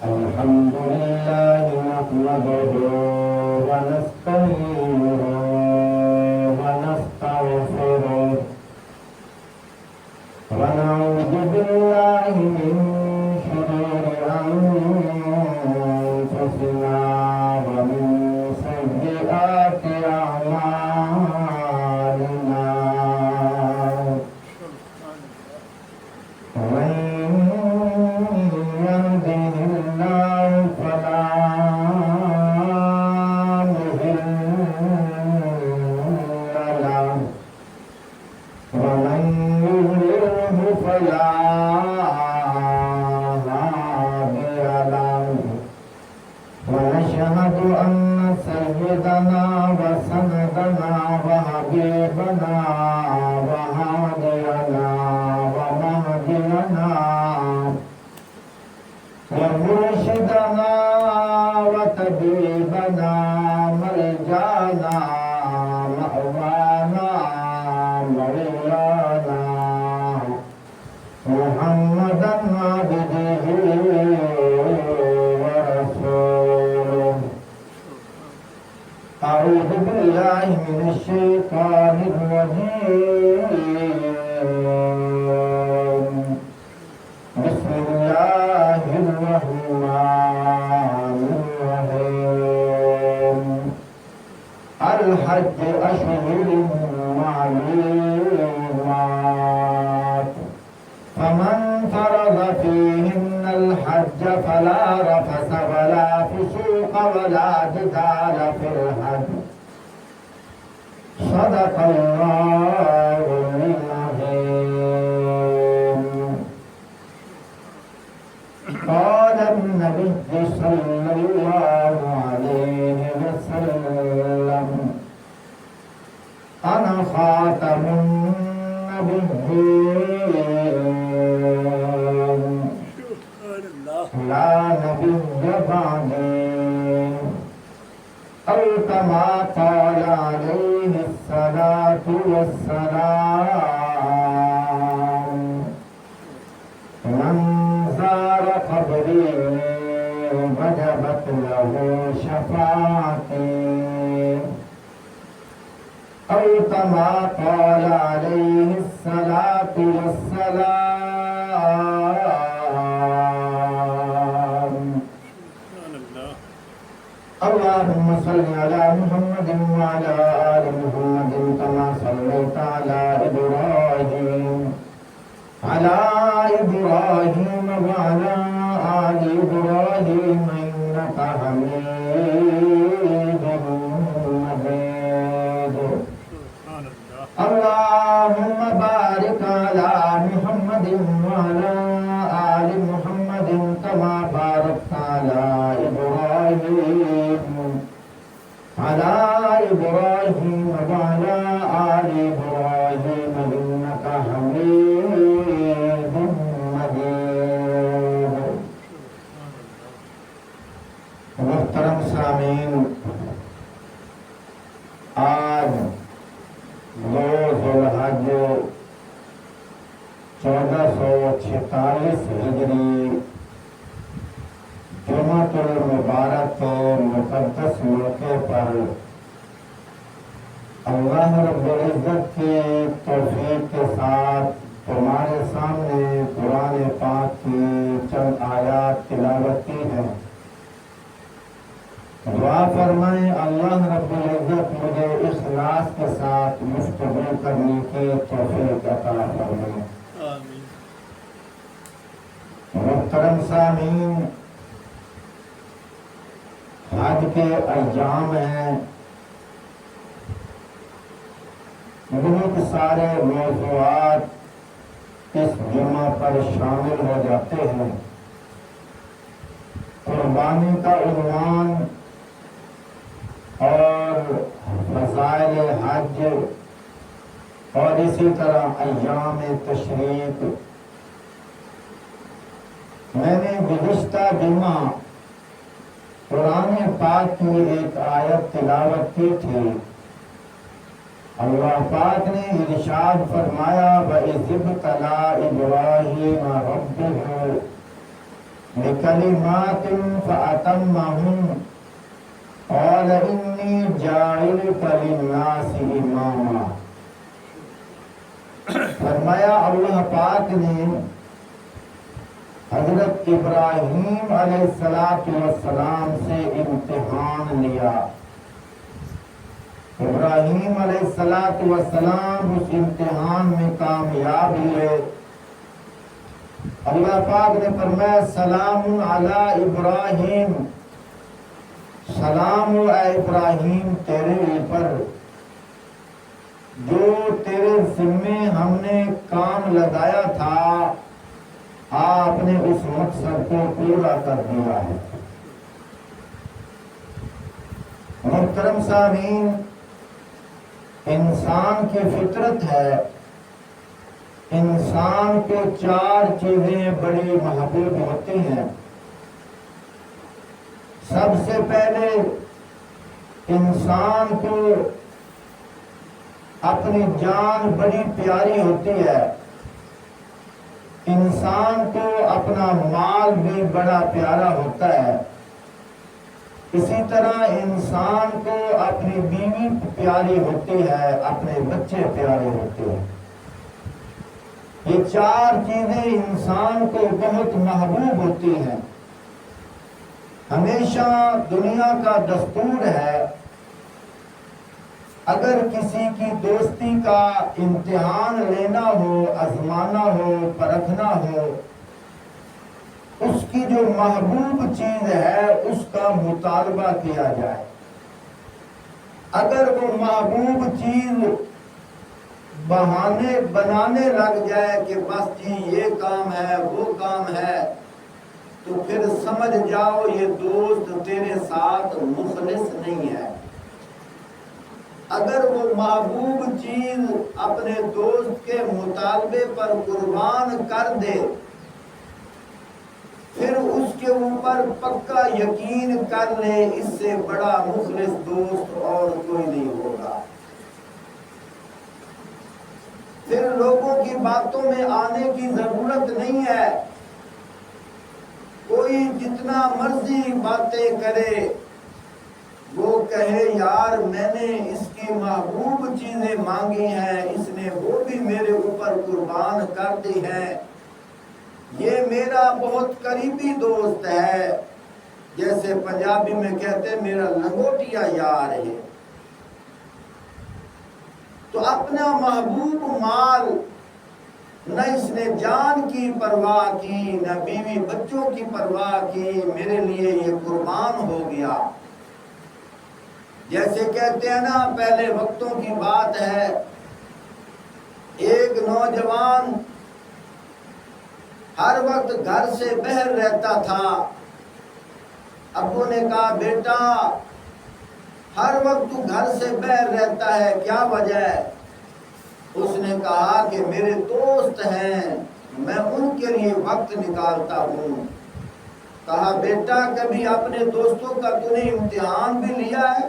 الحمد لله نحمده ونستعينه ونستغفره ونعوذ بالله من شرور أنفسنا ومن سيئات أعمالنا من يهده الله فلا مضل له ومن يضلله فلا هادي له ونشهد أن سيدنا وسندنا وحبيبنا وهادينا ومهدينا ومرشدنا وطبيبنا ملجانا مأوانا مولانا محمدا عبده ورسوله. أعوذ بالله من الشيطان الرجيم. بسم الله الرحمن الرحيم. الحج أشهر معلومات فمن فرض فيهن الحج فلا رفث ولا فسوق ولا جدال في الحج. صدق الله العظيم. قال النبي صلى الله عليه وسلم: أنا خاتم النبيين لا نبي بعدي، أو كما قال عليه الصلاة والسلام: من زار قبري وجبت له شفاعتي، أو كما قال عليه الصلاة والسلام. اللهم صل على محمد وعلى آل محمد كما صليت على إبراهيم وعلى آل إبراهيم إنك حميد مجيد. اللهم بارك على محمد وعلى آل محمد كما باركت على إبراهيم وعلى آل إبراهيم إنك حميد مجيد. محترم سامعین، آج 2 ذوالحج 1446 ہجری جمعۃ المبارک کے مقدس موقع پر اللہ رب العزت کی توفیق کے ساتھ تمہارے سامنے قرآن پاک کی چند آیات تلاوت کی ہیں. دعا فرمائیں اللہ رب العزت مجھے اخلاص کے ساتھ گفتگو کرنے کی توفیق عطا فرمائیں. آمین. محترم سامعین، حج کے ایام ہیں، بہت سارے موضوعات اس جمعہ پر شامل ہو جاتے ہیں. قربانی کا عنوان اور فضائل حج اور اسی طرح ایام تشریق. میں نے گزشتہ جمعہ قرآن پاک کی ایک آیت تلاوت کی تھی. اللہ پاک نے ارشاد فرمایا وَإِذِ ابْتَلَىٰ إِبْرَاهِيمَ بکلمات فأتمہم قال انی جاعلک للناس اماما۔ فرمایا اللہ پاک نے حضرت ابراہیم علیہ السلام سے امتحان لیا۔ ابراہیم علیہ السلام اس امتحان میں کامیاب ہوئے۔ اللہ پاک نے فرمایا سلام علی ابراہیم، سلام اے ابراہیم تیرے اوپر، جو تیرے ذمے ہم نے کام لگایا تھا آپ نے اس مقصد کو پورا کر دیا ہے۔ محترم سامعین، انسان کی فطرت ہے، انسان کو چار چیزیں بڑی محبوب ہوتی ہیں۔ سب سے پہلے انسان کو اپنی جان بڑی پیاری ہوتی ہے، انسان کو اپنا مال بھی بڑا پیارا ہوتا ہے، اسی طرح انسان کو اپنی بیوی پیاری ہوتی ہے، اپنے بچے پیارے ہوتے ہیں۔ یہ چار چیزیں انسان کو بہت محبوب ہوتی ہیں۔ ہمیشہ دنیا کا دستور ہے اگر کسی کی دوستی کا امتحان لینا ہو، آزمانا ہو، پرکھنا ہو، اس کی جو محبوب چیز ہے اس کا مطالبہ کیا جائے۔ اگر وہ محبوب چیز بہانے بنانے لگ جائے کہ بس جی یہ کام ہے وہ کام ہے، تو پھر سمجھ جاؤ یہ دوست تیرے ساتھ مخلص نہیں ہے۔ اگر وہ محبوب چیز اپنے دوست کے مطالبے پر قربان کر دے، پھر اس کے اوپر پکا یقین کر لے اس سے بڑا مخلص دوست اور کوئی نہیں ہوگا۔ پھر لوگوں کی باتوں میں آنے کی ضرورت نہیں ہے، کوئی جتنا مرضی باتیں کرے، وہ کہے یار میں نے اس کی محبوب چیزیں مانگی ہیں، اس نے وہ بھی میرے اوپر قربان کر دی ہیں، یہ میرا بہت قریبی دوست ہے، جیسے پنجابی میں کہتے میرا لنگوٹیا یار ہے۔ تو اپنا محبوب مال نہ اس نے جان کی پرواہ کی، نہ بیوی بچوں کی پرواہ کی، میرے لیے یہ قربان ہو گیا۔ جیسے کہتے ہیں نا، پہلے وقتوں کی بات ہے، ایک نوجوان ہر وقت گھر سے باہر رہتا تھا۔ ابو نے کہا بیٹا ہر وقت تو گھر سے باہر رہتا ہے، کیا وجہ ہے؟ اس نے کہا کہ میرے دوست ہیں، میں ان کے لیے وقت نکالتا ہوں۔ کہا بیٹا کبھی اپنے دوستوں کا تو نے امتحان بھی لیا ہے؟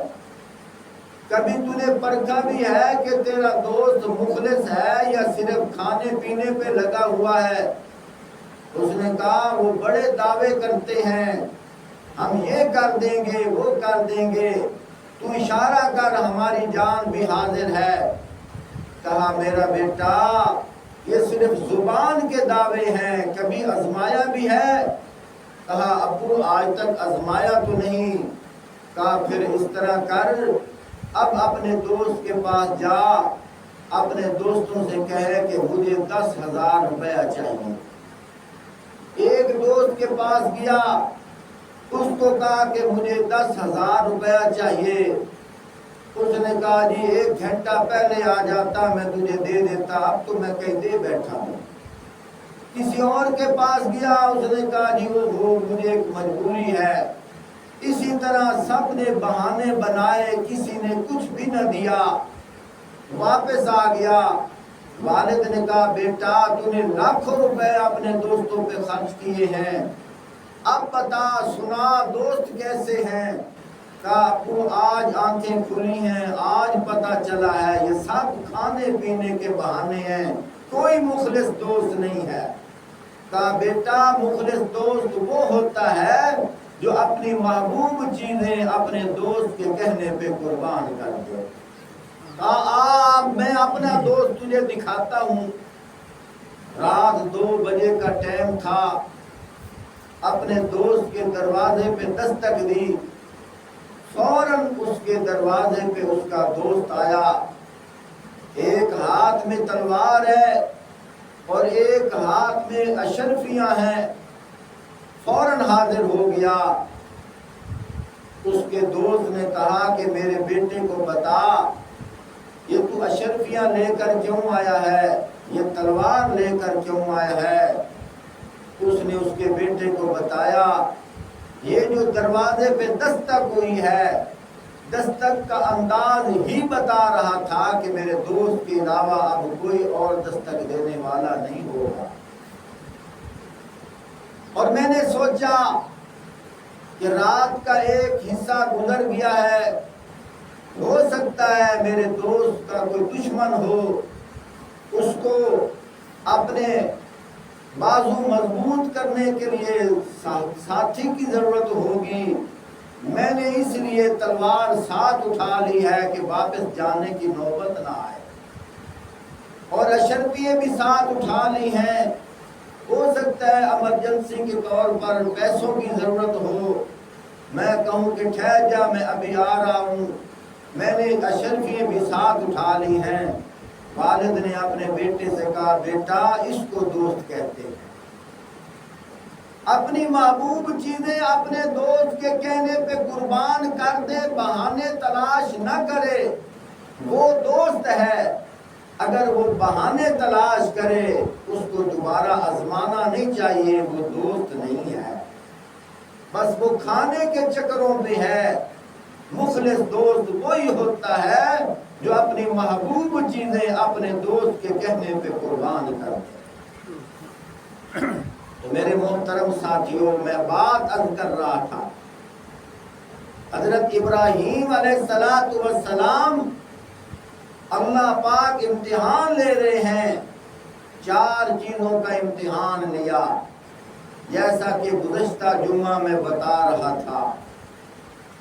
کبھی تو نے پرکھا بھی ہے کہ تیرا دوست مخلص ہے یا صرف کھانے پینے پہ لگا ہوا ہے؟ اس نے کہا وہ بڑے دعوے کرتے ہیں، ہم یہ کر دیں گے وہ کر دیں گے، تو اشارہ کر ہماری جان بھی حاضر ہے۔ کہا میرا بیٹا یہ صرف زبان کے دعوے ہیں، کبھی آزمایا بھی ہے؟ کہا ابو آج تک آزمایا تو نہیں۔ کہا پھر اس طرح کر، اب اپنے دوست کے پاس جا، اپنے دوستوں سے کہے کہ مجھے 10,000 روپیہ چاہیے۔ ایک دوست کے پاس گیا، اس کو کہا کہ مجھے 10,000 روپیہ چاہیے۔ اس نے کہا جی 1 گھنٹہ پہلے آ جاتا میں تجھے دے دیتا، اب تو میں کہیں دے بیٹھا ہوں۔ کسی اور کے پاس گیا، اس نے کہا جی وہ مجھے ایک مجبوری ہے۔ اسی طرح سب نے بہانے بنائے، کسی نے کچھ بھی نہ دیا، واپس آ گیا۔ والد نے کہا بیٹا تو نے لاکھوں روپے اپنے دوستوں پہ خرچ کیے ہیں، اب بتا سنا دوست کیسے ہیں؟ کہا ابو آج آنکھیں کھلی ہیں، آج پتہ چلا ہے یہ سب کھانے پینے کے بہانے ہیں، کوئی مخلص دوست نہیں ہے۔ کہا بیٹا مخلص دوست وہ ہوتا ہے جو اپنی محبوب چیزیں اپنے دوست کے کہنے پہ قربان کر دے. کہا میں اپنا دوست تجھے دکھاتا ہوں. رات 2 بجے کا ٹائم تھا. اپنے دوست کے دروازے پہ دستک دی. فوراً اس کے دروازے پہ اس کا دوست آیا. ایک ہاتھ میں تلوار ہے اور ایک ہاتھ میں اشرفیاں ہیں. فوراً حاضر ہو گیا. اس کے دوست نے کہا کہ میرے بیٹے کو بتا یہ تو اشرفیاں لے کر کیوں آیا ہے, یہ تلوار لے کر کیوں آیا ہے. اس نے اس کے بیٹے کو بتایا یہ جو دروازے پہ دستک ہوئی ہے, دستک کا انداز ہی بتا رہا تھا کہ میرے دوست کے علاوہ اب کوئی اور دستک دینے والا نہیں ہوگا. اور میں نے سوچا کہ رات کا ایک حصہ گزر گیا ہے, ہو سکتا ہے میرے دوست کا کوئی دشمن ہو, اس کو اپنے بازو مضبوط کرنے کے لیے ساتھی کی ضرورت ہوگی. میں نے اس لیے تلوار ساتھ اٹھا لی ہے کہ واپس جانے کی نوبت نہ آئے, اور اشرفیے بھی ساتھ اٹھا لی ہیں. ہو سکتا ہے ایمرجنسی کے طور پر پیسوں کی ضرورت ہو, میں کہوں کہ ٹھہر جا میں ابھی آ رہا ہوں. میں نے اشرفیے بھی ساتھ اٹھا لی ہیں. والد نے اپنے بیٹے سے کہا بیٹا اس کو دوست کہتے ہیں. اپنی محبوب چیزیں اپنے دوست کے کہنے پہ قربان کر دے, بہانے تلاش نہ کرے. وہ دوست ہے. اگر وہ بہانے تلاش کرے اس کو دوبارہ آزمانا نہیں چاہیے, وہ دوست نہیں ہے. بس وہ کھانے کے چکروں پہ ہے. مخلص دوست وہی ہوتا ہے جو اپنی محبوب چیزیں اپنے دوست کے کہنے پہ قربان کرتے. تو میرے محترم ساتھیوں, میں بات عرض کر رہا تھا حضرت ابراہیم علیہ السلام اللہ پاک امتحان لے رہے ہیں. 4 چیزوں کا امتحان لیا, جیسا کہ گزشتہ جمعہ میں بتا رہا تھا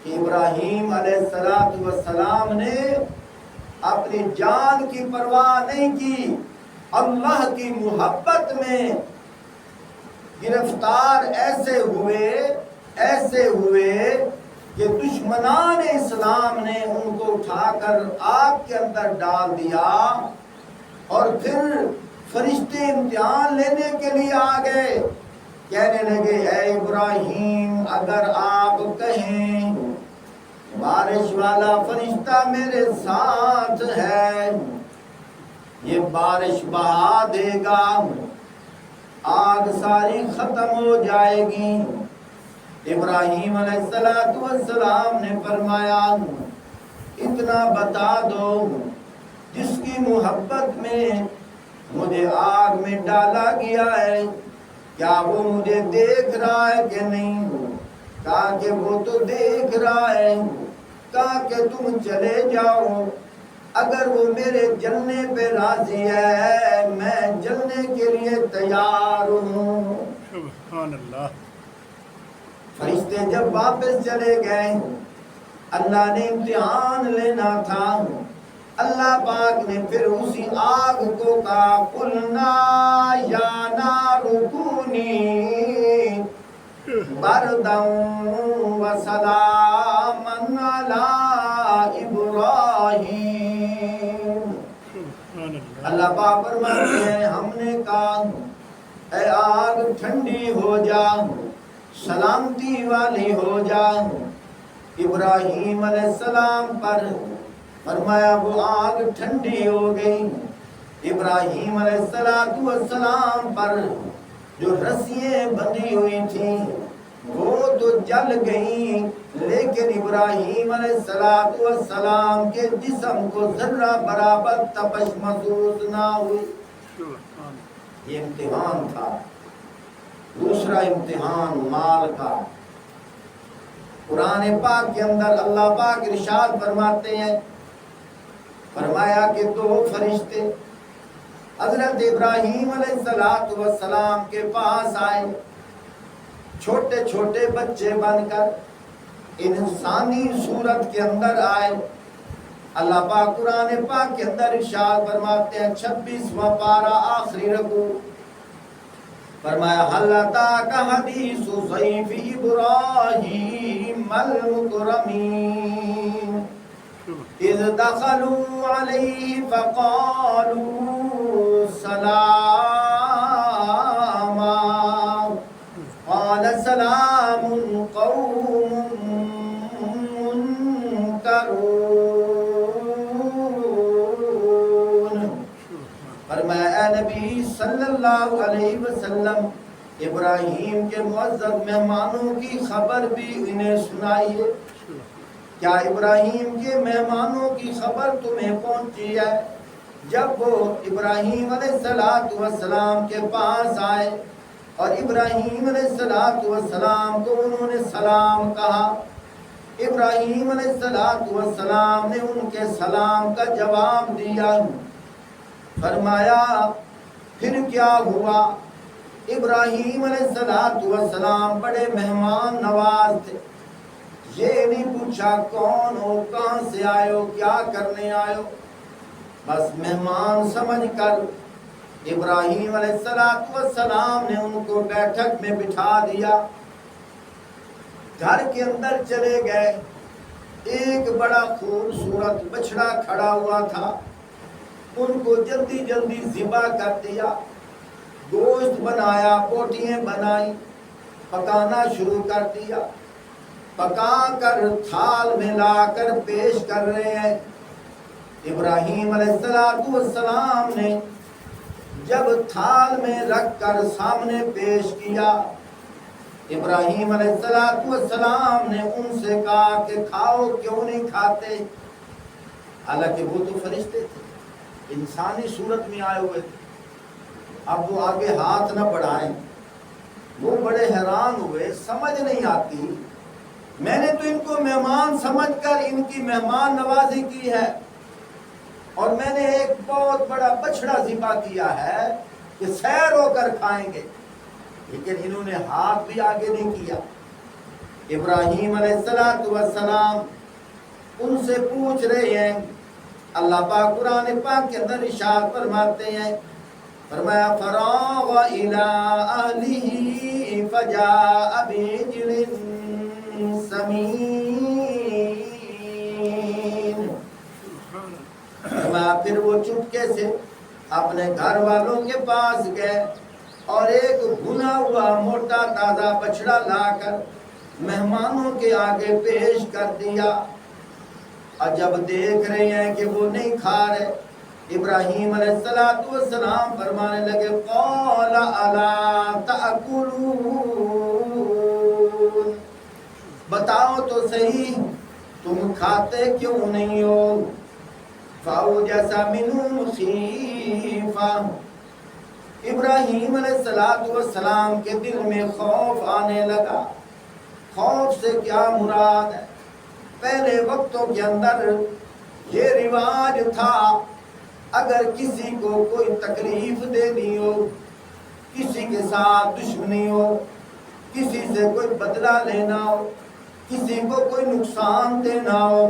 کہ ابراہیم علیہ السلام نے اپنی جان کی پرواہ نہیں کی. اللہ کی محبت میں گرفتار ایسے ہوئے کہ دشمنان اسلام نے ان کو اٹھا کر آگ کے اندر ڈال دیا. اور پھر فرشتے امتحان لینے کے لیے آ گئے, کہنے لگے اے ابراہیم اگر آپ کہیں بارش والا فرشتہ میرے ساتھ ہے, یہ بارش بہا دے گا, آگ ساری ختم ہو جائے گی. ابراہیم علیہ السلام نے فرمایا اتنا بتا دو جس کی محبت میں مجھے آگ میں ڈالا گیا ہے کیا وہ مجھے دیکھ رہا ہے کہ نہیں؟ کہا کہ وہ تو دیکھ رہا ہے. کہا کہ تم چلے جاؤ, اگر وہ میرے جلنے پہ راضی ہے میں جلنے کے لیے تیار ہوں. سبحان اللہ. فرشتے جب واپس چلے گئے, اللہ نے امتحان لینا تھا. اللہ پاک نے پھر اسی آگ کو کہا قلنا یا نار کونی بردا وسلاما علی ابراہیم. اللہ پاک فرماتے ہیں ہم نے کہا اے آگ ٹھنڈی ہو جا, سلامتی والی ہو جا. ابراہیم علیہ السلام پر فرمایا وہ آگ ٹھنڈی ہو گئی. ابراہیم علیہ السلام پر جو رسیاں بندھی ہوئی تھیں وہ تو جل گئیں, لیکن ابراہیم علیہ السلام کے جسم کو ذرہ برابر تپش محسوس نہ ہوئی. یہ امتحان تھا. دوسرا امتحان مال کا. قرآن پاک کے اندر اللہ پاک ارشاد فرماتے ہیں, فرمایا کہ 2 فرشتے حضرت ابراہیم علیہ السلام کے پاس آئے، چھوٹے چھوٹے بچے بن کر انسانی صورت کے اندر آئے۔ اللہ پاک قرآن پاک کے اندر ارشاد فرماتے ہیں 26واں پارہ آخری رکوع، فرمایا حل اتاک حدیث ضیف ابراہیم المکرمین اذ دخلوا علیہ فقالوا سلاما قال سلام قوم منکرون۔ فرمایا اے نبی صلی اللہ علیہ وسلم ابراہیم کے معزز مہمانوں کی خبر بھی انہیں سنائیے۔ کیا ابراہیم کے مہمانوں کی خبر تمہیں پہنچی ہے؟ جب وہ ابراہیم علیہ السلام کے پاس آئے اور ابراہیم علیہ السلام کو انہوں نے سلام کہا، ابراہیم علیہ السلام نے ان کے سلام کا جواب دیا۔ فرمایا پھر کیا ہوا؟ ابراہیم علیہ السلام بڑے مہمان نواز تھے، یہ نہیں پوچھا کون ہو، کہاں سے آئے ہو، کیا کرنے آئے ہو، بس مہمان سمجھ کر ابراہیم علیہ السلام نے ان کو بیٹھک میں بٹھا دیا۔ گھر کے اندر چلے گئے، ایک بڑا خوبصورت بچڑا کھڑا ہوا تھا، ان کو جلدی جلدی ذبح کر دیا، گوشت بنایا، بوٹیاں بنائی، پکانا شروع کر دیا، پکا کر تھال میں لا کر پیش کر رہے ہیں۔ ابراہیم علیہ السلام نے جب تھال میں رکھ کر سامنے پیش کیا، ابراہیم علیہ السلام نے ان سے کہا کہ کھاؤ، کیوں نہیں کھاتے؟ حالانکہ وہ تو فرشتے تھے، انسانی صورت میں آئے ہوئے تھے، اب وہ آگے ہاتھ نہ بڑھائیں۔ وہ بڑے حیران ہوئے، سمجھ نہیں آتی، میں نے تو ان کو مہمان سمجھ کر ان کی مہمان نوازی کی ہے، اور میں نے ایک بہت بڑا بچڑا ذبح کیا ہے کہ سیر ہو کر کھائیں گے، لیکن انہوں نے ہاتھ بھی آگے نہیں کیا۔ ابراہیم علیہ السلام ان سے پوچھ رہے ہیں، اللہ پاک قرآن پاک کے اندر ارشاد فرماتے ہیں، فرمایا فراغ الی اہلہ فجاء بعجل سمین۔ پھر وہ چپکے سے اپنے گھر والوں کے پاس گئے اور ایک بھنا ہوا موٹا تازہ بچڑا لا کر مہمانوں کے آگے پیش کر دیا۔ اور جب دیکھ رہے ہیں کہ وہ نہیں کھا رہے، ابراہیم علیہ السلام فرمانے لگے قال الا تأکلون، بتاؤ تو صحیح تم کھاتے کیوں نہیں ہو؟ فَأَوْجَسَ مِنْهُمْ خِیفَةً، ابراہیم علیہ السلام کے دل میں خوف آنے لگا۔ خوف سے کیا مراد ہے؟ پہلے وقتوں کے اندر یہ رواج تھا، اگر کسی کو کوئی تکلیف دینی ہو، کسی کے ساتھ دشمنی ہو، کسی سے کوئی بدلہ لینا ہو، کسی کو کوئی نقصان دینا ہو،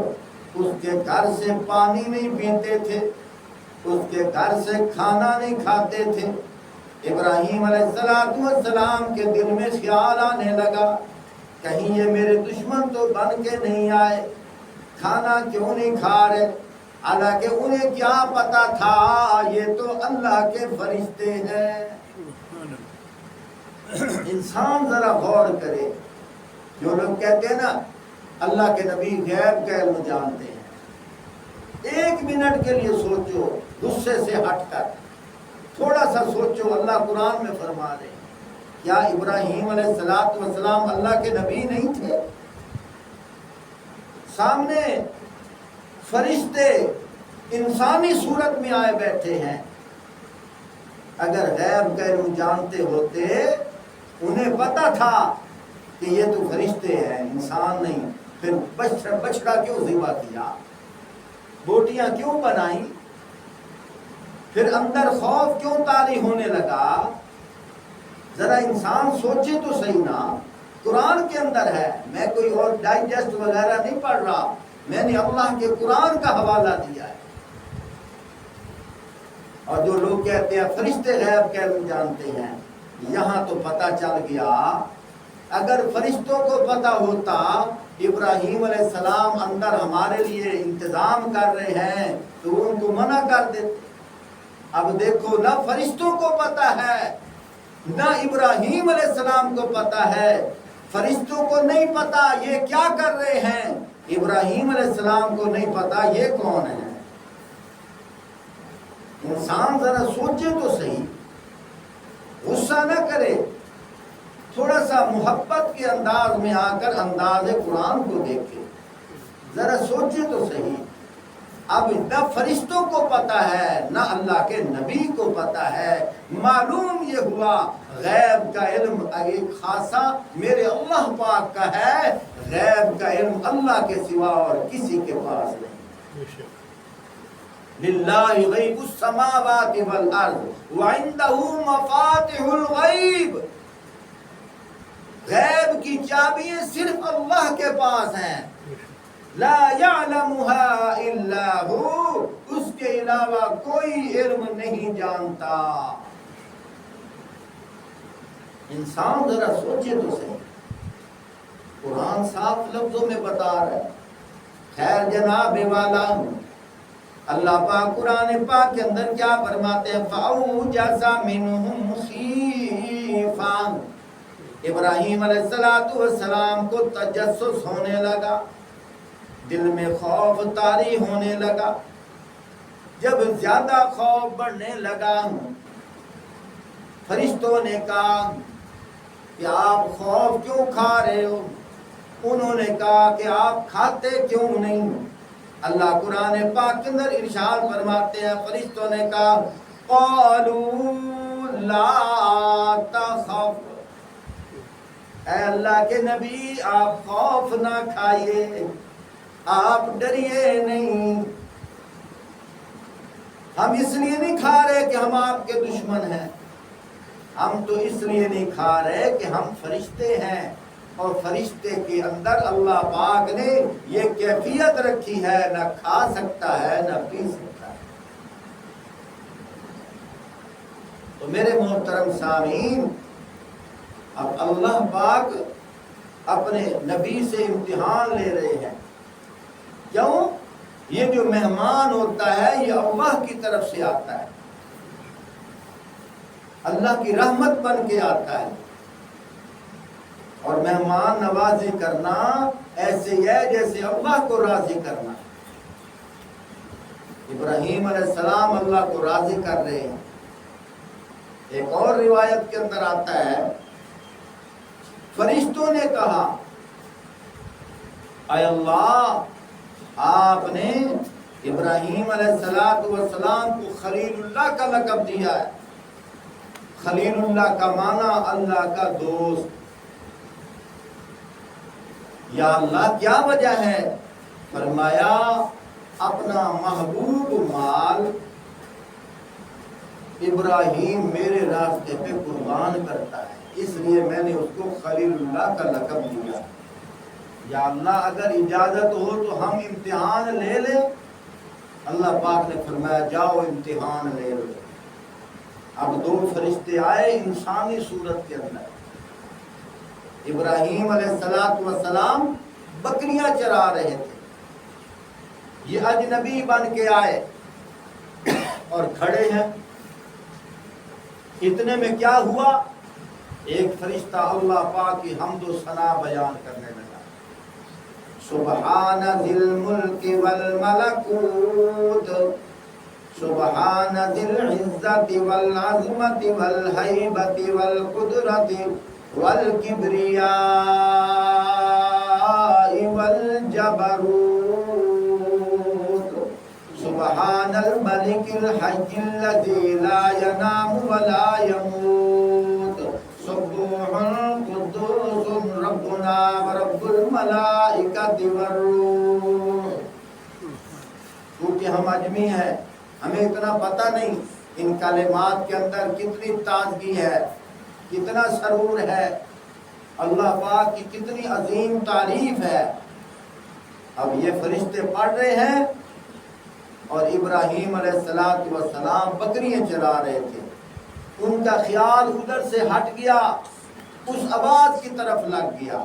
اس کے گھر سے پانی نہیں پیتے تھے، اس کے گھر سے کھانا نہیں کھاتے تھے۔ ابراہیم علیہ السلام کے دل میں خیال آنے لگا، کہیں یہ میرے دشمن تو بن کے نہیں آئے، کھانا کیوں نہیں کھا رہے؟ حالانکہ انہیں کیا پتا تھا یہ تو اللہ کے فرشتے ہیں۔ انسان ذرا غور کرے، جو لوگ کہتے ہیں نا اللہ کے نبی غیب کا علم جانتے ہیں، ایک منٹ کے لیے سوچو، غصے سے ہٹ کر تھوڑا سا سوچو، اللہ قرآن میں فرما رہے ہیں، کیا ابراہیم علیہ السلام اللہ کے نبی نہیں تھے؟ سامنے فرشتے انسانی صورت میں آئے بیٹھے ہیں، اگر غیب کا علم جانتے ہوتے، انہیں پتا تھا کہ یہ تو فرشتے ہیں، انسان نہیں، پھر بچڑا کیوں ذبح کیا، بوٹیاں کیوں بنائیں، پھر اندر خوف کیوں طاری ہونے لگا؟ ذرا انسان سوچے تو صحیح نا، قرآن کے اندر ہے، میں کوئی اور ڈائجسٹ وغیرہ نہیں پڑھ رہا، میں نے اللہ کے قرآن کا حوالہ دیا ہے۔ اور جو لوگ کہتے ہیں فرشتے غیب کیسے جانتے ہیں، یہاں تو پتہ چل گیا، اگر فرشتوں کو پتہ ہوتا ابراہیم علیہ السلام اندر ہمارے لیے انتظام کر رہے ہیں تو ان کو منع کر دیتے۔ اب دیکھو، نہ فرشتوں کو پتہ ہے نہ ابراہیم علیہ السلام کو پتہ ہے، فرشتوں کو نہیں پتہ یہ کیا کر رہے ہیں، ابراہیم علیہ السلام کو نہیں پتہ یہ کون ہے۔ انسان ذرا سوچے تو صحیح، غصہ نہ کرے، تھوڑا سا محبت کے انداز میں آ کر انداز قرآن کو دیکھے، ذرا سوچے تو صحیح۔ اب نہ فرشتوں کو پتہ ہے نہ اللہ کے نبی کو پتہ ہے، معلوم یہ ہوا غیب کا علم ایک خاصا میرے اللہ پاک کا ہے، غیب کا علم اللہ کے سوا اور کسی کے پاس نہیں۔ للہ غیب السماوات والارض وعندہ مفاتح الغیب، غیب کی چابیاں صرف اللہ کے پاس ہیں، لا يعلمها الا هو، اس کے علاوہ کوئی علم نہیں جانتا۔ انسان ذرا سوچے تو صحیح، قرآن صاف لفظوں میں بتا رہا ہے۔ خیر جناب والا، اللہ پاک قرآن پاک کے اندر کیا فرماتے ہیں؟ فَأَوْجَسَ مِنْهُمْ خِيفَةً، ابراہیم علیہ السلام کو تجسس ہونے لگا، دل میں خوف طاری ہونے لگا۔ جب زیادہ خوف بڑھنے لگا، فرشتوں نے کہا کہ آپ خوف کیوں کھا رہے ہو؟ انہوں نے کہا کہ آپ کھاتے کیوں نہیں؟ اللہ قرآن پاک کے اندر ارشاد فرماتے ہیں، فرشتوں نے کہا قالوا لا تخف، اے اللہ کے نبی آپ خوف نہ کھائیے، آپ ڈریے نہیں، ہم اس لیے نہیں کھا رہے کہ ہم آپ کے دشمن ہیں، ہم تو اس لیے نہیں کھا رہے کہ ہم فرشتے ہیں، اور فرشتے کے اندر اللہ پاک نے یہ کیفیت رکھی ہے، نہ کھا سکتا ہے نہ پی سکتا ہے۔ تو میرے محترم سامعین، اب اللہ پاک اپنے نبی سے امتحان لے رہے ہیں۔ کیوں؟ یہ جو مہمان ہوتا ہے یہ اللہ کی طرف سے آتا ہے، اللہ کی رحمت بن کے آتا ہے، اور مہمان نوازی کرنا ایسے ہے جیسے اللہ کو راضی کرنا۔ ابراہیم علیہ السلام اللہ کو راضی کر رہے ہیں۔ ایک اور روایت کے اندر آتا ہے، فرشتوں نے کہا اے اللہ، آپ نے ابراہیم علیہ السلام کو خلیل اللہ کا لقب دیا ہے۔ خلیل اللہ کا معنی اللہ کا دوست۔ یا اللہ کیا وجہ ہے؟ فرمایا اپنا محبوب مال ابراہیم میرے راستے پہ قربان کرتا ہے، اس لیے میں نے اس کو خلیل اللہ کا لقب دیا۔ یا اللہ اگر اجازت ہو تو ہم امتحان لے لیں؟ اللہ پاک نے فرمایا جاؤ امتحان لے لو۔ اب دو فرشتے آئے انسانی صورت کے اندر، ابراہیم علیہ السلام بکریاں چرا رہے تھے، یہ اجنبی بن کے آئے اور کھڑے ہیں۔ اتنے میں کیا ہوا؟ ایک فرشتہ اللہ پاک کی حمد و ثنا بیان کرنے لگا، سبحان ذی الملک والملکوت، سبحان ذی العزت والعظمت والہیبت والقدرت والکبریاء والجبروت، سبحان الملک الحی الذی لا ینام ولا یموت، سبوح قدوس ربنا ورب الملائکۃ والروح۔ کیونکہ ہم اجمی ہیں، ہمیں اتنا پتہ نہیں، ان کلمات کے اندر کتنی تازگی ہے، کتنا سرور ہے، اللہ پاک کی کتنی عظیم تعریف ہے۔ اب یہ فرشتے پڑھ رہے ہیں اور ابراہیم علیہ السلام بکریاں چلا رہے تھے، ان کا خیال ادھر سے ہٹ گیا، اس آواز کی طرف لگ گیا،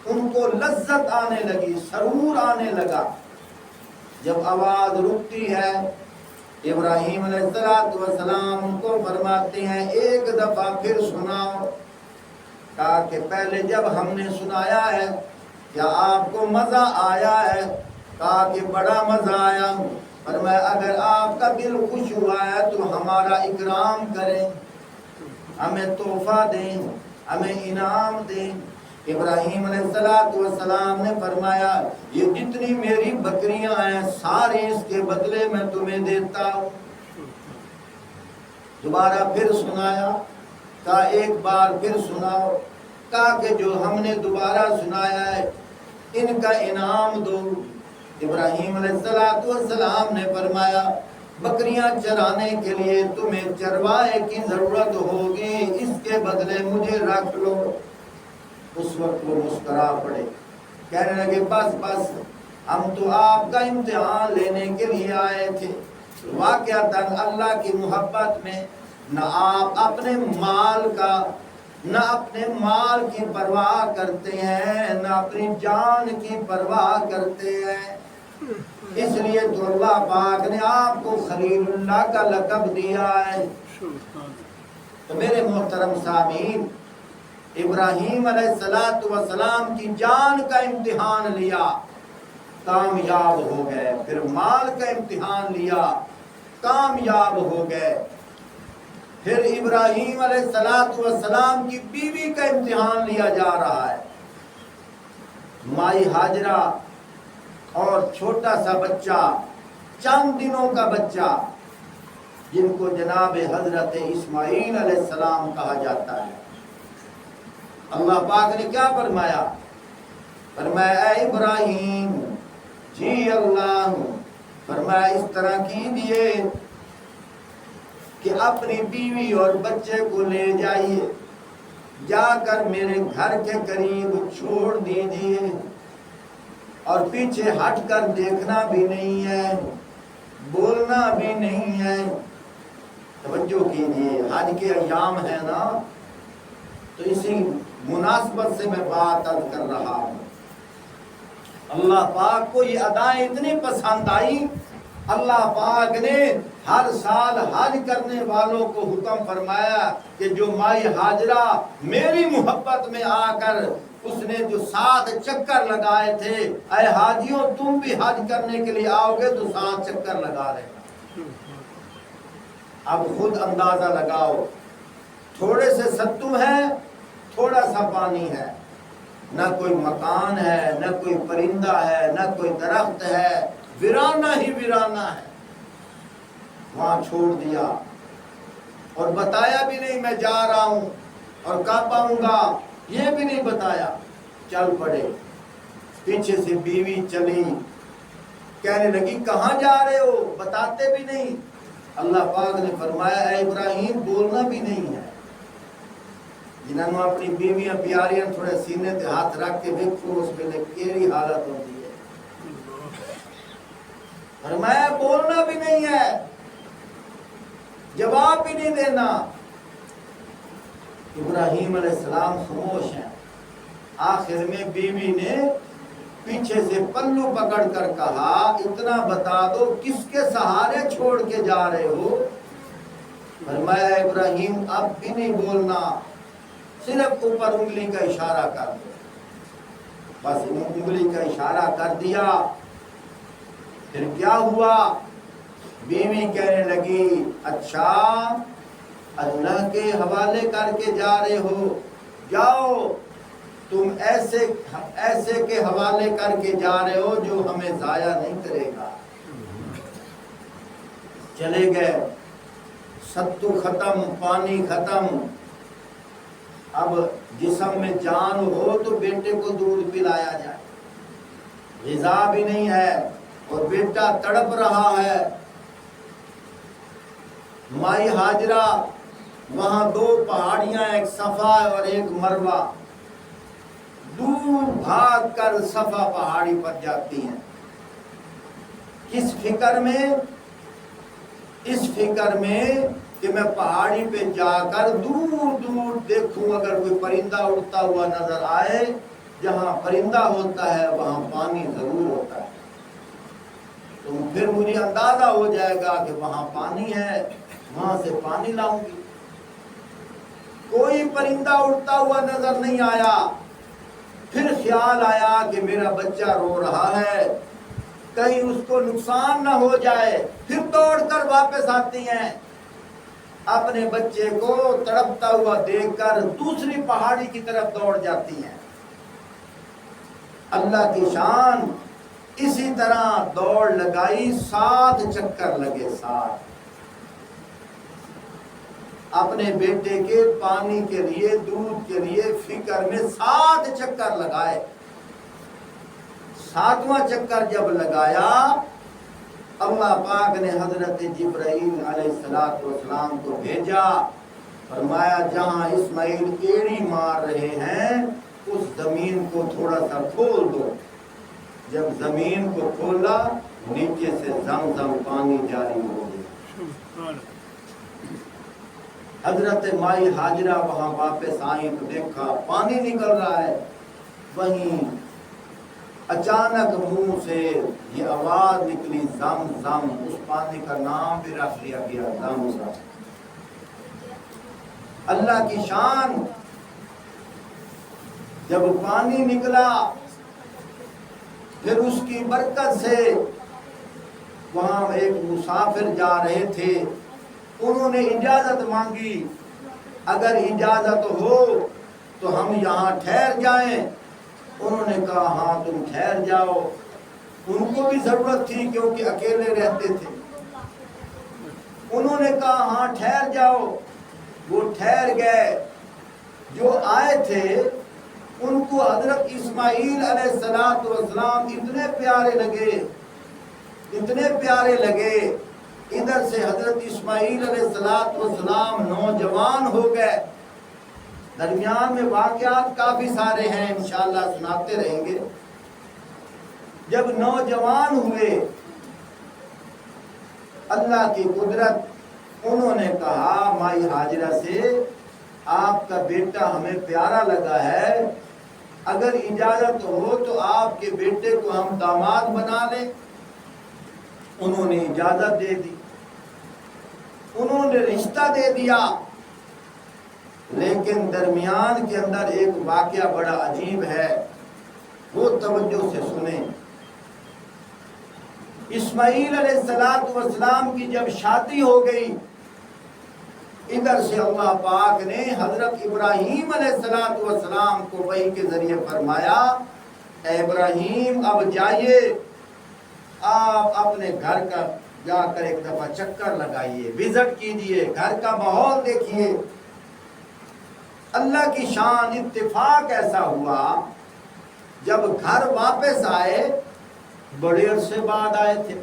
ان کو لذت آنے لگی، سرور آنے لگا۔ جب آواز رکتی ہے ابراہیم علیہ السلام ان کو فرماتے ہیں ایک دفعہ پھر سناؤ۔ کہا کہ پہلے جب ہم نے سنایا ہے کیا آپ کو مزہ آیا ہے؟ کہا کہ بڑا مزہ آیا۔ فرمایا اگر آپ کا دل خوش ہوا ہے تو ہمارا اکرام کریں، ہمیں تحفہ دیں، ہمیں انعام دیں۔ ابراہیم علیہ السلام نے فرمایا یہ جتنی میری بکریاں ہیں سارے اس کے بدلے میں تمہیں دیتا ہوں۔ دوبارہ پھر سنایا، کہا ایک بار پھر سناؤ۔ کہا کہ جو ہم نے دوبارہ سنایا ہے ان کا انعام دو۔ ابراہیم علیہ السلام نے فرمایا بکریاں چرانے کے لیے تمہیں چروائے کی ضرورت ہوگی، اس کے بدلے مجھے رکھ لو۔ اس وقت وہ مسکرا پڑے، کہنے لگے بس بس ہم تو آپ کا امتحان لینے کے لیے آئے تھے۔ واقعتاً اللہ کی محبت میں نہ آپ اپنے مال کا نہ اپنے مال کی پرواہ کرتے ہیں، نہ اپنی جان کی پرواہ کرتے ہیں، اس لیے تو اللہ پاک نے آپ کو خلیل اللہ کا لقب دیا ہے۔ تو میرے محترم سامعین، ابراہیم علیہ السلام کی جان کا امتحان لیا، کامیاب ہو گئے، پھر مال کا امتحان لیا، کامیاب ہو گئے، پھر ابراہیم علیہ السلام کی بیوی کا امتحان لیا جا رہا ہے، مائی ہاجرہ اور چھوٹا سا بچہ، چند دنوں کا بچہ جن کو جناب حضرت اسماعیل علیہ السلام کہا جاتا ہے۔ اللہ پاک نے کیا فرمایا؟ فرمایا اے ابراہیم، جی اللہ، فرمایا اس طرح کیجیے کہ اپنی بیوی اور بچے کو لے جائیے، جا کر میرے گھر کے قریب چھوڑ دیجیے، اور پیچھے ہٹ کر دیکھنا بھی نہیں ہے، بولنا بھی نہیں ہے۔ توجہ کیجیے، حج کے ایام ہے نا، تو اسی مناسبت سے میں بات عرض کر رہا ہوں۔ اللہ پاک کو یہ ادائیں اتنی پسند آئی، اللہ پاک نے ہر سال حج کرنے والوں کو حکم فرمایا کہ جو مائی ہاجرہ میری محبت میں آ کر اس نے جو 7 چکر لگائے تھے، اے حاجیوں تم بھی حج کرنے کے لیے آؤ گے تو 7 چکر لگا رہے گا۔ اب خود اندازہ لگاؤ، تھوڑے سے ستو ہے، تھوڑا سا پانی ہے، نہ کوئی مکان ہے، نہ کوئی پرندہ ہے، نہ کوئی درخت ہے، ویرانہ ہی ویرانہ ہے، وہاں چھوڑ دیا، اور بتایا بھی نہیں میں جا رہا ہوں اور کب آؤں گا، یہ بھی نہیں بتایا، چل پڑے۔ پیچھے سے بیوی چلی، کہنے لگی کہاں جا رہے ہو، بتاتے بھی نہیں۔ اللہ پاک نے فرمایا اے ابراہیم بولنا بھی نہیں ہے۔ جنہوں نے اپنی بیویاں پیاریاں تھوڑے سینے تے ہاتھ رکھ کے دیکھو اس میں کیری حالت ہوتی ہے۔ فرمایا بولنا بھی نہیں ہے، جواب بھی نہیں دینا۔ ابراہیم علیہ السلام خاموش ہیں۔ آخر میں بیوی نے پیچھے سے پلو پکڑ کر کہا اتنا بتا دو کس کے سہارے چھوڑ کے جا رہے ہو؟ فرمایا ابراہیم اب بھی نہیں بولنا، صرف اوپر انگلی کا اشارہ کر دو۔ بس انگلی کا اشارہ کر دیا۔ پھر کیا ہوا؟ بیوی کہنے لگی اچھا اللہ کے حوالے کر کے جا رہے ہو، جاؤ تم ایسے کے حوالے کر کے جا رہے ہو جو ہمیں ضائع نہیں کرے گا۔ چلے گئے، ستو ختم، پانی ختم، اب جسم میں جان ہو تو بیٹے کو دودھ پلایا جائے، غذا بھی نہیں ہے اور بیٹا تڑپ رہا ہے۔ مائی ہاجرہ وہاں دو پہاڑیاں، ایک صفا اور ایک مروہ، دور بھاگ کر صفا پہاڑی پر جاتی ہیں۔ کس فکر میں؟ اس فکر میں کہ میں پہاڑی پہ جا کر دور دور دیکھوں، اگر کوئی پرندہ اڑتا ہوا نظر آئے، جہاں پرندہ ہوتا ہے وہاں پانی ضرور ہوتا ہے، تو پھر مجھے اندازہ ہو جائے گا کہ وہاں پانی ہے، وہاں سے پانی لاؤں گی۔ کوئی پرندہ اڑتا ہوا نظر نہیں آیا۔ پھر خیال آیا کہ میرا بچہ رو رہا ہے، کہیں اس کو نقصان نہ ہو جائے۔ پھر دوڑ کر واپس آتی ہیں، اپنے بچے کو تڑپتا ہوا دیکھ کر دوسری پہاڑی کی طرف دوڑ جاتی ہیں۔ اللہ کی شان، اسی طرح دوڑ لگائی، 7 چکر لگے، 7۔ اپنے بیٹے کے پانی کے لیے، دودھ کے لیے فکر میں 7 چکر لگائے۔ 7واں چکر جب لگایا، اللہ پاک نے حضرت جبرائیل علیہ السلام کو بھیجا، فرمایا جہاں اسماعیل ایڑی مار رہے ہیں اس زمین کو تھوڑا سا کھول دو۔ جب زمین کو کھولا، نیچے سے زمزم پانی جاری ہو گیا۔ حضرت مائی ہاجرہ وہاں واپس آئیں تو دیکھا پانی نکل رہا ہے۔ وہیں اچانک منہ سے یہ آواز نکلی، زم زم۔ اس پانی کا نام بھی رکھ لیا گیا زم زم۔ اللہ کی شان، جب پانی نکلا پھر اس کی برکت سے وہاں ایک مسافر جا رہے تھے، انہوں نے اجازت مانگی، اگر اجازت ہو تو ہم یہاں ٹھہر جائیں۔ انہوں نے کہا ہاں تم ٹھہر جاؤ۔ ان کو بھی ضرورت تھی کیونکہ اکیلے رہتے تھے۔ انہوں نے کہا ہاں ٹھہر جاؤ، وہ ٹھہر گئے۔ جو آئے تھے ان کو حضرت اسماعیل علیہ السلام اتنے پیارے لگے، اتنے پیارے لگے۔ ادھر سے حضرت اسماعیل علیہ السلام نوجوان ہو گئے۔ درمیان میں واقعات کافی سارے ہیں، انشاءاللہ سناتے رہیں گے۔ جب نوجوان ہوئے، اللہ کی قدرت، انہوں نے کہا مائی ہاجرہ سے آپ کا بیٹا ہمیں پیارا لگا ہے، اگر اجازت ہو تو آپ کے بیٹے کو ہم داماد بنا لیں۔ انہوں نے اجازت دے دی، انہوں نے رشتہ دے دیا۔ لیکن درمیان کے اندر ایک واقعہ بڑا عجیب ہے، وہ توجہ سے سنیں۔ اسماعیل علیہ السلام کی جب شادی ہو گئی، ادھر سے اللہ پاک نے حضرت ابراہیم علیہ السلام کو وحی کے ذریعے فرمایا، اے ابراہیم اب جائیے، آپ اپنے گھر کا جا کر ایک دفعہ چکر لگائیے، وزٹ کیجئے، گھر کا ماحول دیکھیے۔ اللہ کی شان، اتفاق ایسا ہوا جب گھر واپس آئے، بڑے عرصے بعد آئے تھے،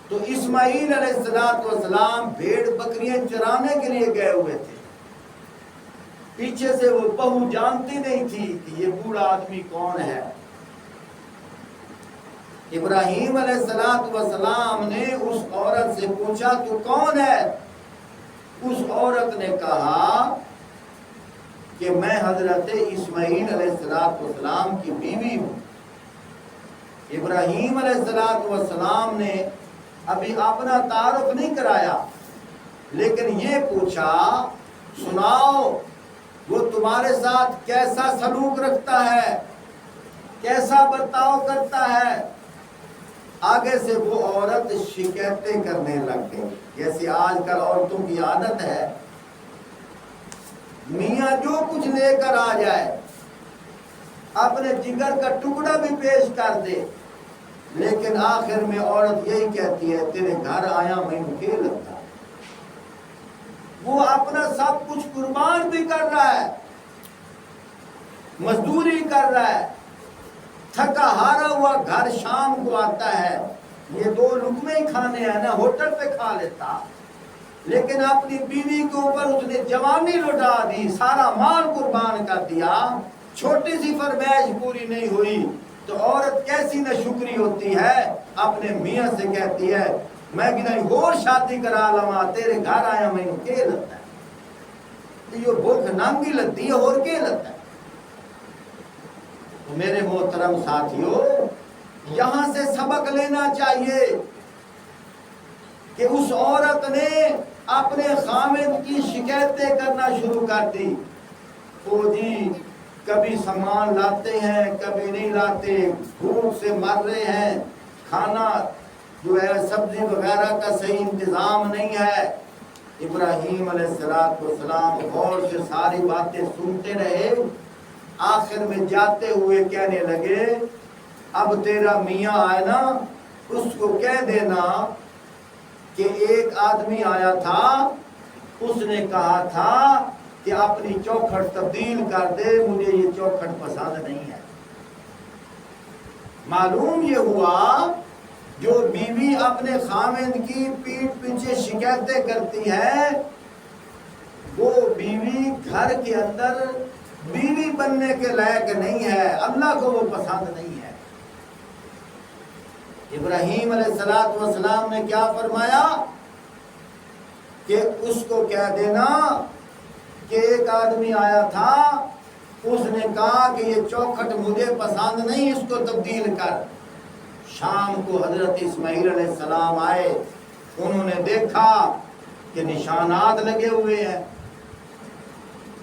تو اسماعیل علیہ السلام بھیڑ بکریاں چرانے کے لیے گئے ہوئے تھے۔ پیچھے سے وہ بہو جانتی نہیں تھی کہ یہ بوڑھا آدمی کون ہے۔ ابراہیم علیہ السلام نے اس عورت سے پوچھا تو کون ہے؟ اس عورت نے کہا کہ میں حضرت اسماعیل علیہ السلام کی بیوی ہوں۔ ابراہیم علیہ السلام نے ابھی اپنا تعارف نہیں کرایا، لیکن یہ پوچھا سناؤ وہ تمہارے ساتھ کیسا سلوک رکھتا ہے، کیسا برتاؤ کرتا ہے۔ آگے سے وہ عورت شکایتیں کرنے لگ گئی، جیسے آج کل عورتوں کی عادت ہے، میاں جو کچھ لے کر آ جائے، اپنے جگر کا ٹکڑا بھی پیش کر دے، لیکن آخر میں عورت یہی کہتی ہے تیرے گھر آیا میں کے لگتا۔ وہ اپنا سب کچھ قربان بھی کر رہا ہے، مزدوری کر رہا ہے، تھکا ہارا ہوا گھر شام کو آتا ہے، یہ 2 لقمے ہی کھانے ہیں نا، ہوٹل پہ کھا لیتا، لیکن اپنی بیوی کے اوپر اس نے جوانی لٹا دی، سارا مال قربان کر دیا، چھوٹی سی فرمائش پوری نہیں ہوئی تو عورت کیسی نہ شکری ہوتی ہے، اپنے میاں سے کہتی ہے میں کہیں اور شادی کرا لوا، تیرے گھر آیا میں نے کے لگتا ہے، تو یہ بھوک ننگی لگتی ہے اور کے لگتا ہے۔ تو میرے محترم ساتھیوں، یہاں سے سبق لینا چاہیے کہ اس عورت نے اپنے خامد کی شکایتیں کرنا شروع کر دی، او جی کبھی سامان لاتے ہیں کبھی نہیں لاتے، بھوک سے مر رہے ہیں، کھانا جو ہے سبزی وغیرہ کا صحیح انتظام نہیں ہے۔ ابراہیم علیہ السلام غور سے ساری باتیں سنتے رہے، آخر میں جاتے ہوئے کہنے لگے اب تیرا میاں آئے نا، اس کو کہہ دینا کہ ایک آدمی آیا تھا، اس نے کہا تھا کہ اپنی چوکھٹ تبدیل کر دے، مجھے یہ چوکھٹ پسند نہیں ہے۔ معلوم یہ ہوا جو بیوی اپنے خاوند کی پیٹھ پیچھے شکایتیں کرتی ہے، وہ بیوی گھر کے اندر بیوی بننے کے لائق نہیں ہے، اللہ کو وہ پسند نہیں ہے۔ ابراہیم علیہ السلام نے کیا فرمایا کہ اس کو کہہ دینا کہ ایک آدمی آیا تھا، اس نے کہا کہ یہ چوکھٹ مجھے پسند نہیں، اس کو تبدیل کر۔ شام کو حضرت اسماعیل علیہ السلام آئے، انہوں نے دیکھا کہ نشانات لگے ہوئے ہیں،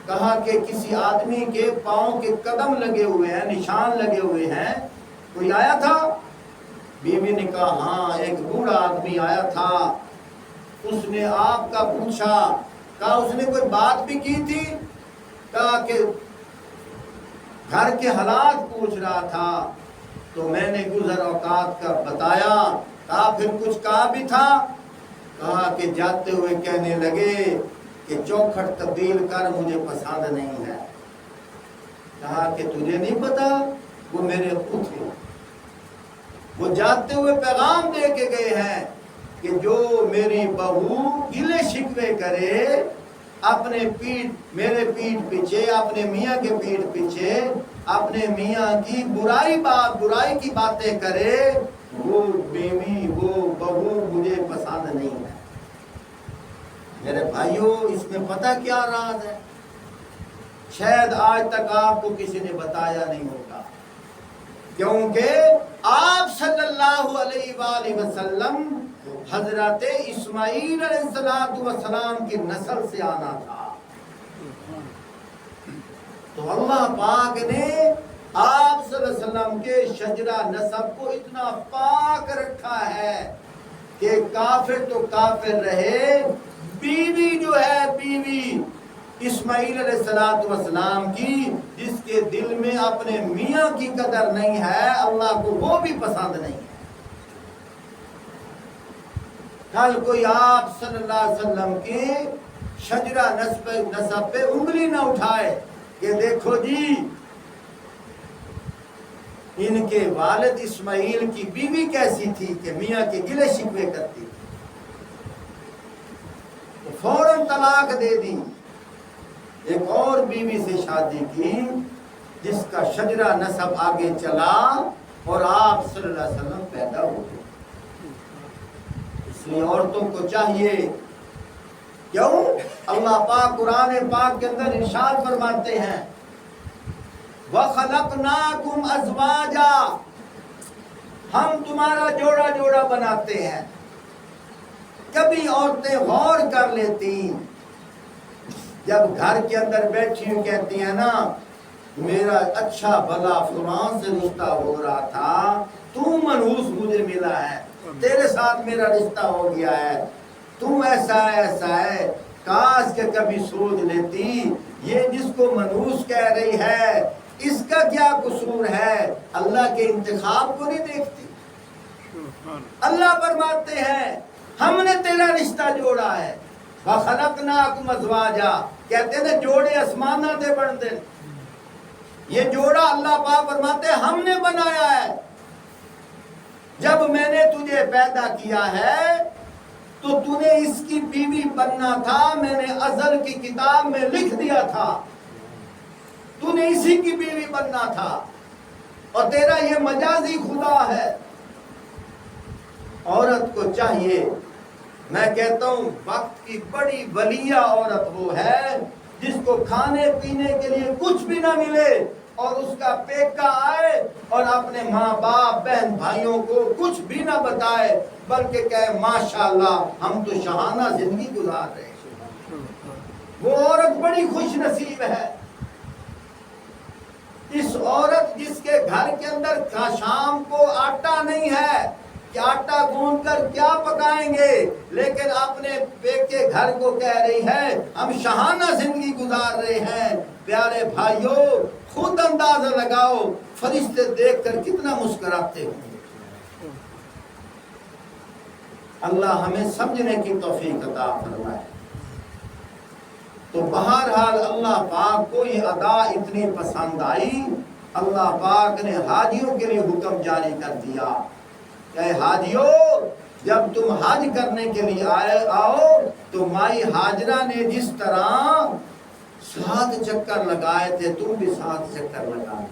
کہا کہ کسی آدمی کے پاؤں کے قدم لگے ہوئے ہیں، نشان لگے ہوئے ہیں، کوئی آیا تھا؟ بیوی نے کہا ہاں ایک بوڑھا آدمی آیا تھا، اس نے آپ کا پوچھا، کہا اس نے کوئی بات بھی کی تھی؟ کہا کہ گھر کے حالات پوچھ رہا تھا، تو میں نے گزر اوقات کا بتایا۔ کہا پھر کچھ کہا بھی تھا؟ کہا کہ جاتے ہوئے کہنے لگے کہ چوکھٹ تبدیل کر، مجھے پسند نہیں ہے۔ کہا کہ تجھے نہیں پتا وہ میرے ابو تھے، وہ جاتے ہوئے پیغام دے کے گئے ہیں کہ جو میری بہو گلے شکوے کرے اپنے میرے پیٹھ پیچھے، اپنے میاں کے پیٹھ پیچھے اپنے میاں کی برائی کی باتیں کرے، وہ بیوی وہ بہو مجھے پسند نہیں ہے۔ میرے بھائیوں، اس میں پتہ کیا راز ہے؟ شاید آج تک آپ کو کسی نے بتایا نہیں ہوگا، کیونکہ آپ صلی اللہ علیہ وآلہ وسلم حضرت اسماعیل علیہ السلام کی نسل سے آنا تھا، تو اللہ پاک نے آپ صلی اللہ علیہ وسلم کے شجرہ نسب کو اتنا پاک رکھا ہے کہ کافر تو کافر رہے، بیوی جو ہے بیوی اسماعیل علیہ السلام کی، جس کے دل میں اپنے میاں کی قدر نہیں ہے، اللہ کو وہ بھی پسند نہیں ہے۔ کل کوئی آپ صلی اللہ علیہ وسلم کے شجرہ نسب پہ انگلی نہ اٹھائے کہ دیکھو جی ان کے والد اسماعیل کی بیوی کیسی تھی کہ میاں کے گلے شکوے کرتی تھی، تو فوراً طلاق دے دی، ایک اور بیوی سے شادی کی جس کا شجرہ نسب آگے چلا اور آپ صلی اللہ علیہ وسلم پیدا ہوئے۔ اس لیے عورتوں کو چاہیے، کیوں؟ اللہ پاک قرآن پاک کے اندر ارشاد فرماتے ہیں وَخَلَقْنَاكُمْ أَزْوَاجًا، ہم تمہارا جوڑا جوڑا بناتے ہیں۔ کبھی عورتیں غور کر لیتی، جب گھر کے اندر بیٹھی ہوئی کہتی ہیں نا میرا اچھا بھلا فلاں سے رشتہ ہو رہا تھا، تو منحوس مجھے ملا ہے، تیرے ساتھ میرا رشتہ ہو گیا ہے، تو ایسا ہے، کاش کہ کبھی سوچ لیتی یہ جس کو منحوس کہہ رہی ہے اس کا کیا قصور ہے، اللہ کے انتخاب کو نہیں دیکھتی۔ اللہ فرماتے ہیں ہم نے تیرا رشتہ جوڑا ہے، وَخَلَقْنَاكُمْ أَزْوَاجًا، کہتے ہیں جوڑے آسمانہ دے بن دے، یہ جوڑا اللہ پاک فرماتے ہیں ہم نے بنایا ہے۔ جب میں نے تجھے پیدا کیا ہے تو تو نے اس کی بیوی بننا تھا، میں نے ازل کی کتاب میں لکھ دیا تھا، تو نے اسی کی بیوی بننا تھا، اور تیرا یہ مجازی خدا ہے۔ عورت کو چاہیے، میں کہتا ہوں وقت کی بڑی ولیہ عورت وہ ہے جس کو کھانے پینے کے لیے کچھ بھی نہ ملے اور اس کا پیکا آئے اور اپنے ماں باپ بہن بھائیوں کو کچھ بھی نہ بتائے، بلکہ کہے ماشاءاللہ ہم تو شاہانہ زندگی گزار رہے ہیں۔ وہ عورت بڑی خوش نصیب ہے۔ اس عورت جس کے گھر کے اندر شام کو آٹا نہیں ہے کہ آٹا گوندھ کر کیا پکائیں گے، لیکن اپنے بیٹے گھر کو کہہ رہی ہے ہم شاہانہ زندگی گزار رہے ہیں۔ پیارے بھائیوں، خود اندازہ لگاؤ فرشتے دیکھ کر کتنا مسکراتے ہوں۔ اللہ ہمیں سمجھنے کی توفیق عطا فرمائے۔ تو بہرحال اللہ پاک کو یہ ادا اتنی پسند آئی، اللہ پاک نے حاجیوں کے لیے حکم جاری کر دیا کہ حاجیوں جب تم حج کرنے کے لیے آؤ تو مائی ہاجرہ نے جس طرح 7 چکر لگائے تھے تم بھی 7 چکر لگائے۔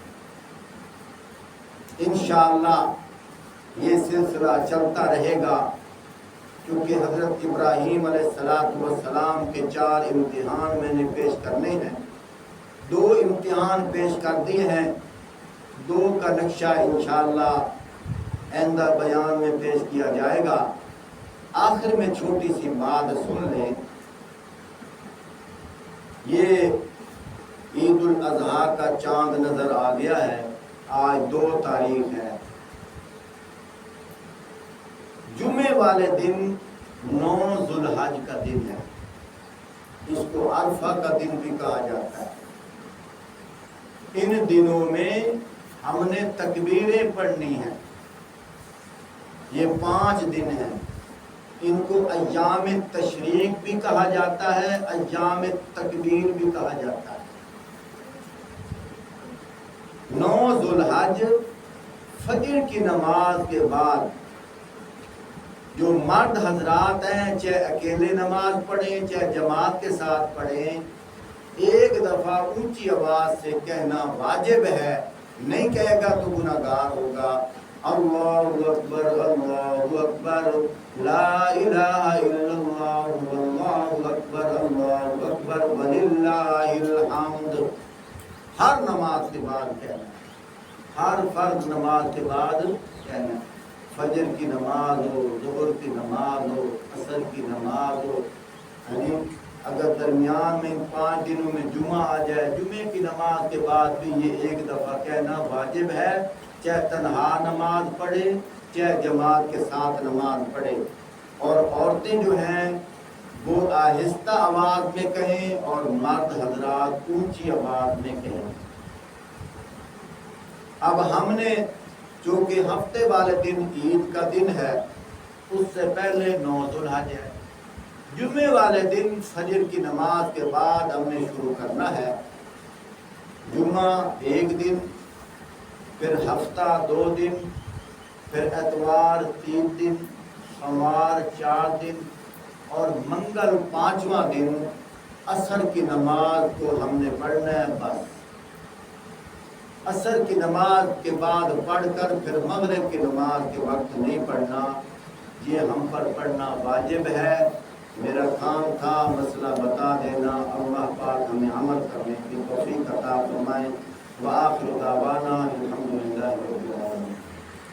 انشاءاللہ یہ سلسلہ چلتا رہے گا، کیونکہ حضرت ابراہیم علیہ السلام کے 4 امتحان میں نے پیش کرنے ہیں۔ 2 امتحان پیش کر دیے ہیں، 2 کا نقشہ انشاءاللہ آئندہ بیان میں پیش کیا جائے گا۔ آخر میں چھوٹی سی بات سن لیں، یہ عید الاضحیٰ کا چاند نظر آ گیا ہے، آج 2 تاریخ ہے۔ جمعے والے دن 9 ذوالحج کا دن ہے، اس کو عرفہ کا دن بھی کہا جاتا ہے۔ ان دنوں میں ہم نے تکبیریں پڑھنی ہیں، یہ 5 دن ہیں، ان کو ایام تشریق بھی کہا جاتا ہے، ایام تکبیر بھی کہا جاتا ہے۔ 9 ذوالحج فجر کی نماز کے بعد جو مرد حضرات ہیں، چاہے اکیلے نماز پڑھیں چاہے جماعت کے ساتھ پڑھیں، ایک دفعہ اونچی آواز سے کہنا واجب ہے، نہیں کہے گا تو گناہگار ہوگا۔ اللہ اکبر اللہ اکبر لا الہ الا اللہ اللہ اکبر وللہ الحمد، ہر نماز کے بعد کہنا، ہر فرض نماز کے بعد کہنا۔ فجر کی نماز ہو، ظہر کی نماز ہو، عصر کی نماز ہو، یعنی اگر درمیان میں 5 دنوں میں جمعہ آ جائے، جمعے کی نماز کے بعد بھی یہ ایک دفعہ کہنا واجب ہے، چاہے تنہا نماز پڑھے چاہے جماعت کے ساتھ نماز پڑھے۔ اور عورتیں جو ہیں وہ آہستہ آواز میں کہیں اور مرد حضرات اونچی آواز میں کہیں۔ اب ہم نے چونکہ ہفتے والے دن عید کا دن ہے، اس سے پہلے 9 ذوالحج ہے، جمعے والے دن فجر کی نماز کے بعد ہم نے شروع کرنا ہے۔ جمعہ 1 دن، پھر ہفتہ 2 دن، پھر اتوار 3 دن، سوموار 4 دن، اور منگل 5واں دن عصر کی نماز کو ہم نے پڑھنا ہے بس۔ عصر کی نماز کے بعد پڑھ کر پھر مغرب کی نماز کے وقت نہیں پڑھنا، یہ ہم پر پڑھنا واجب ہے۔ میرا کام تھا مسئلہ بتا دینا، اللہ پاک ہمیں عمل کرنے کی توفیق عطا فرمائے۔ وآخر دعوانا